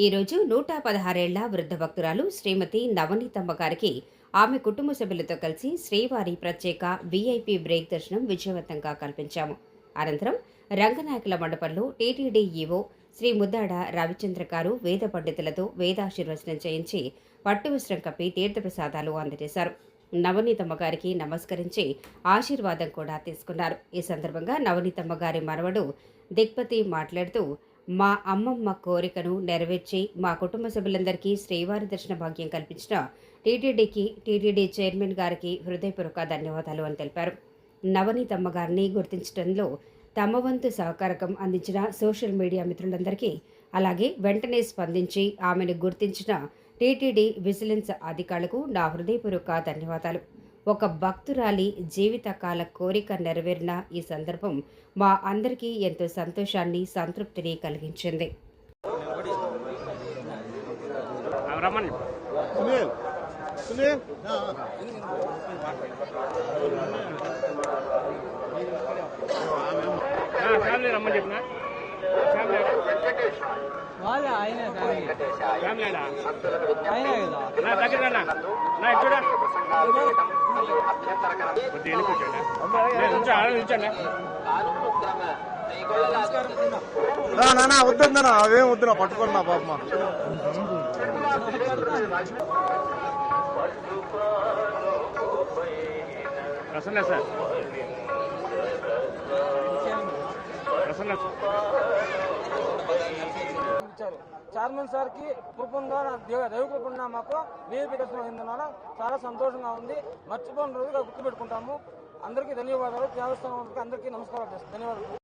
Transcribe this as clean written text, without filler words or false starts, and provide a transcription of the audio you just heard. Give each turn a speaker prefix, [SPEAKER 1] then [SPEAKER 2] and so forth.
[SPEAKER 1] ఈరోజు 116 ఏళ్ల వృద్ధ భక్తురాలు శ్రీమతి నవనీతమ్మ గారికి ఆమె కుటుంబ సభ్యులతో కలిసి శ్రీవారి ప్రత్యేక వీఐపీ బ్రేక్ దర్శనం విజయవంతంగా కల్పించాము. అనంతరం రంగనాయకుల మండపంలో టీటీడీ ఈవో శ్రీ ముద్దాడ రవిచంద్ర గారు వేద పండితులతో వేదాశీర్వచనం చేయించి పట్టువస్త్రం కప్పి తీర్థప్రసాదాలు అందజేశారు. నవనీతమ్మ గారికి నమస్కరించి ఆశీర్వాదం కూడా తీసుకున్నారు. ఈ సందర్భంగా నవనీతమ్మ గారి మనవడు దిక్పతి మాట్లాడుతూ, మా అమ్మమ్మ కోరికను నెరవేర్చి మా కుటుంబ సభ్యులందరికీ శ్రీవారి దర్శన భాగ్యం కల్పించిన టీటీడీ చైర్మన్ గారికి హృదయపూర్వక ధన్యవాదాలు అని తెలిపారు. నవనీతమ్మ గారిని గుర్తించడంలో తమ వంతు సహకారం అందించిన సోషల్ మీడియా మిత్రులందరికీ, అలాగే వెంటనే స్పందించి ఆమెను గుర్తించిన టీటీడీ విజిలెన్స్ అధికారులకు నా హృదయపూర్వక ధన్యవాదాలు. ఒక భక్తురాలి జీవితకాల కోరిక నెరవేరిన ఈ సందర్భం మా అందరికీ ఎంతో సంతోషాన్ని, సంతృప్తిని కలిగించింది.
[SPEAKER 2] వద్దన్నా అవేం వద్దునా పట్టుకున్నా పాపమా. ప్రసన్న సార్
[SPEAKER 3] చైర్మన్ సార్ కి కృపంగా దైవ కృపంగా మాకు వీఐపీ దర్శనం అయిందన్న చాలా సంతోషంగా ఉంది. మర్చిపోయిన రోజుగా గుర్తుపెట్టుకుంటాము. అందరికీ ధన్యవాదాలు. దేవస్థానం అందరికీ నమస్కారాలు. ధన్యవాదాలు.